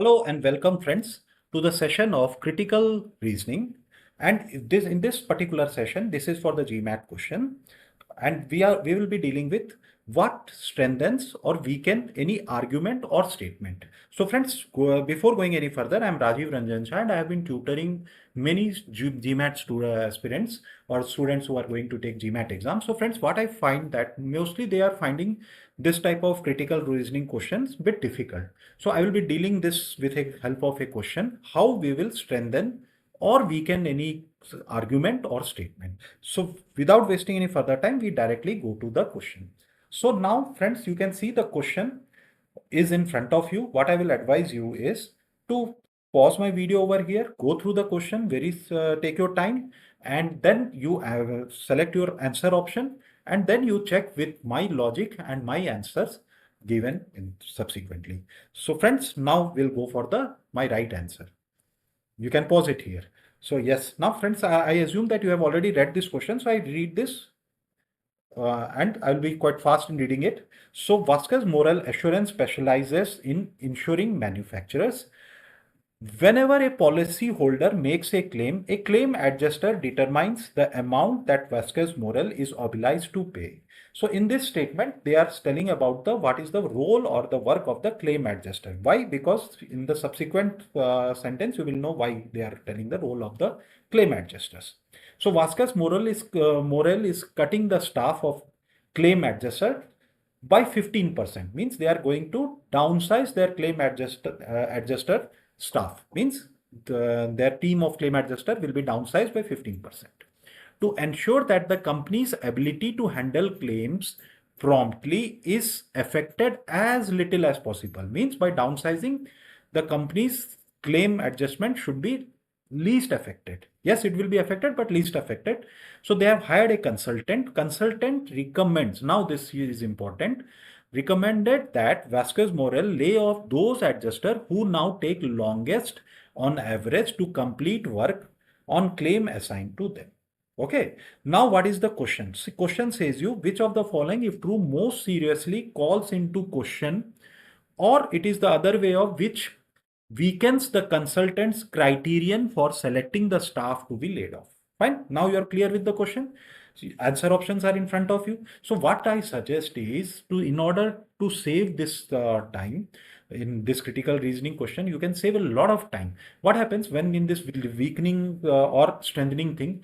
Hello and welcome friends to the session of critical reasoning. And in this particular session, this is for the GMAT question. And we will be dealing with what strengthens or weaken any argument or statement. So friends, before going any further, I am Rajiv Ranjan Shah and I have been tutoring many GMAT aspirants or students who are going to take GMAT exam. So friends, what I find that mostly they are finding this type of critical reasoning questions a bit difficult. So I will be dealing this with the help of a question, how we will strengthen or weaken any argument or statement. So without wasting any further time, we directly go to the question. So now friends, you can see the question is in front of you. What I will advise you is to pause my video over here, go through the question, take your time, and then you select your answer option, and then you check with my logic and my answers given in subsequently. So friends, now we'll go for my right answer. You can pause it here. So yes, now friends, I assume that you have already read this question. So I read this and I'll be quite fast in reading it. So Vasquez Moral Assurance specializes in ensuring manufacturers. Whenever a policyholder makes a claim adjuster determines the amount that Vasquez Moral is obliged to pay. So in this statement, they are telling about what is the role or the work of the claim adjuster. Why? Because in the subsequent sentence, you will know why they are telling the role of the claim adjusters. So Vasquez Moral is cutting the staff of claim adjuster by 15%. Means they are going to downsize their claim adjuster staff. Means their team of claim adjuster will be downsized by 15% to ensure that the company's ability to handle claims promptly is affected as little as possible. Means by downsizing, the company's claim adjustment should be least affected. Yes, it will be affected, but least affected. So they have hired a consultant. Consultant recommends, now this is important, recommended that Vasquez Morel lay off those adjusters who now take longest on average to complete work on claim assigned to them. Okay, now what is the question? The question says you which of the following, if true, most seriously calls into question, or it is the other way of which weakens the consultant's criterion for selecting the staff to be laid off. Fine. Now you are clear with the question. See, answer options are in front of you. So what I suggest is in order to save this time in this critical reasoning question, you can save a lot of time. What happens when in this weakening or strengthening thing?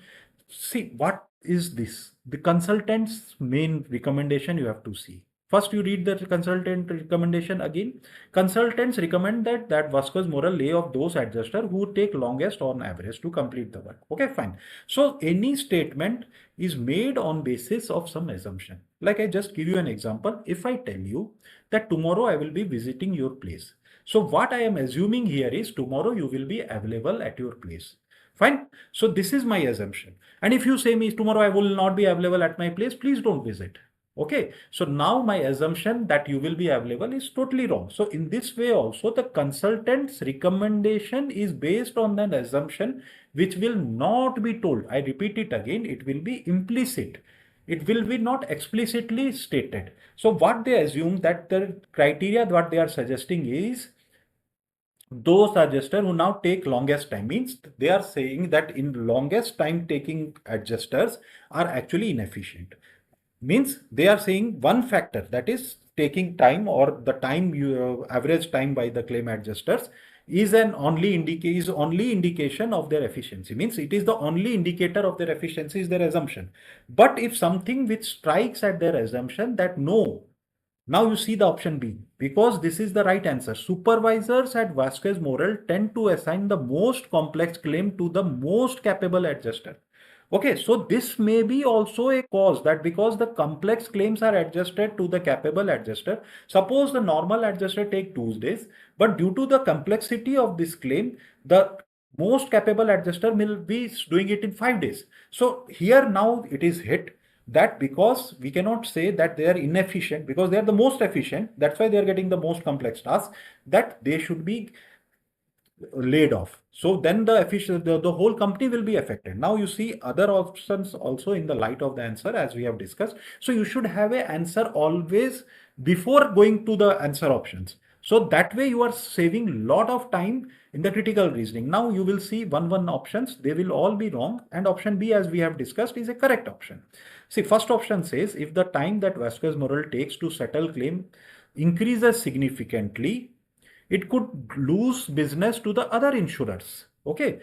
See, what is this? The consultant's main recommendation you have to see. First, you read the consultant recommendation again. Consultants recommend that Vasquez Moral lay off those adjusters who take longest on average to complete the work. Okay, fine. So any statement is made on basis of some assumption. Like I just give you an example. If I tell you that tomorrow I will be visiting your place. So what I am assuming here is tomorrow you will be available at your place. Fine. So this is my assumption. And if you say me tomorrow I will not be available at my place, please don't visit. Okay, so now my assumption that you will be available is totally wrong. So in this way also the consultant's recommendation is based on that assumption which will not be told. I repeat it again, it will be implicit. It will be not explicitly stated. So what they assume that the criteria what they are suggesting is those adjusters who now take longest time, means they are saying that in longest time taking adjusters are actually inefficient. Means they are saying one factor, that is taking time or the time average time by the claim adjusters is only indication of their efficiency. Means it is the only indicator of their efficiency is their assumption. But if something which strikes at their assumption that no, now you see the option B, because this is the right answer. Supervisors at Vasquez Moral tend to assign the most complex claim to the most capable adjuster. Okay, so this may be also a cause that because the complex claims are adjusted to the capable adjuster. Suppose the normal adjuster take 2 days, but due to the complexity of this claim, the most capable adjuster will be doing it in 5 days. So here now it is hit that because we cannot say that they are inefficient because they are the most efficient. That's why they are getting the most complex tasks, that they should be laid off. So then the whole company will be affected. Now you see other options also in the light of the answer as we have discussed. So you should have an answer always before going to the answer options. So that way you are saving lot of time in the critical reasoning. Now you will see one options, they will all be wrong, and option B, as we have discussed, is a correct option. See, first option says if the time that Vasquez Moral takes to settle claim increases significantly, it could lose business to the other insurers. Okay.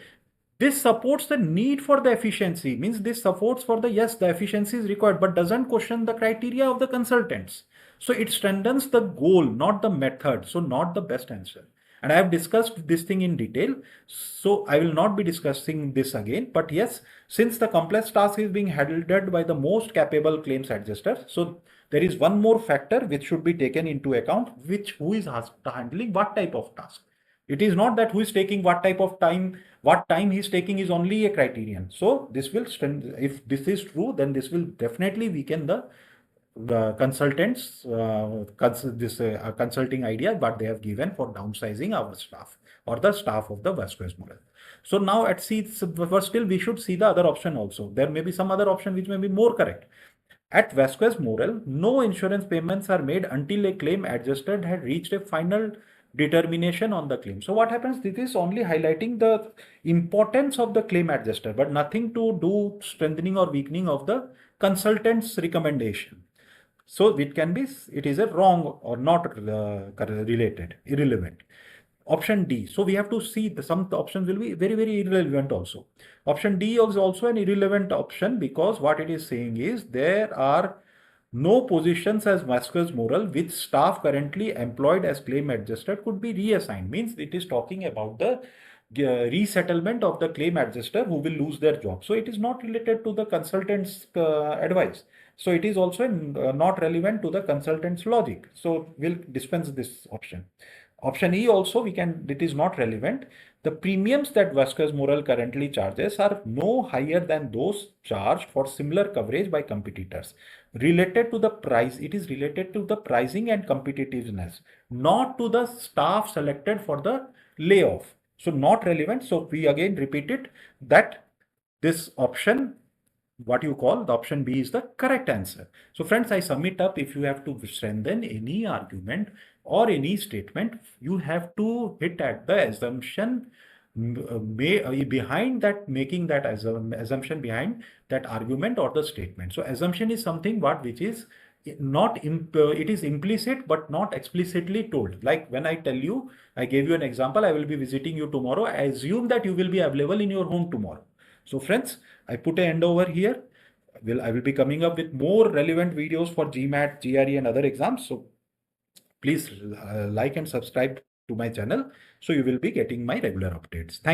This supports the need for the efficiency, means this supports for the, yes, the efficiency is required, but doesn't question the criteria of the consultants. So it strengthens the goal, not the method. So not the best answer. And I have discussed this thing in detail. So I will not be discussing this again. But yes, since the complex task is being handled by the most capable claims adjuster, so there is one more factor which should be taken into account, which who is handling what type of task. It is not that who is taking what time he's taking is only a criterion. So this will strengthen, if this is true, then this will definitely weaken the consultants, consulting idea, what they have given for downsizing our staff or the staff of the Vasquez model. So now at C, but still we should see the other option also. There may be some other option which may be more correct. At Vasquez Model, no insurance payments are made until a claim adjuster had reached a final determination on the claim. So what happens? This is only highlighting the importance of the claim adjuster, but nothing to do strengthening or weakening of the consultant's recommendation. So it is a wrong or not related, irrelevant. Option D. So we have to see some options will be very, very irrelevant also. Option D is also an irrelevant option because what it is saying is there are no positions as Vasquez Moral which staff currently employed as claim adjuster could be reassigned. Means it is talking about the resettlement of the claim adjuster who will lose their job. So it is not related to the consultant's advice. So it is also not relevant to the consultant's logic. So we'll dispense this option. Option E also it is not relevant. The premiums that Vasquez Moral currently charges are no higher than those charged for similar coverage by competitors. Related to the price, it is related to the pricing and competitiveness, not to the staff selected for the layoff. So not relevant. So we again repeat it that this option, what you call the option B, is the correct answer. So friends, I sum it up. If you have to strengthen any argument or any statement, you have to hit at the assumption behind that, making that assumption behind that argument or the statement. So assumption is something which is not it is implicit but not explicitly told. Like when I tell you, I gave you an example, I will be visiting you tomorrow. I assume that you will be available in your home tomorrow. So friends, I put an end over here. I will be coming up with more relevant videos for GMAT, GRE and other exams. So please like and subscribe to my channel so you will be getting my regular updates. Thank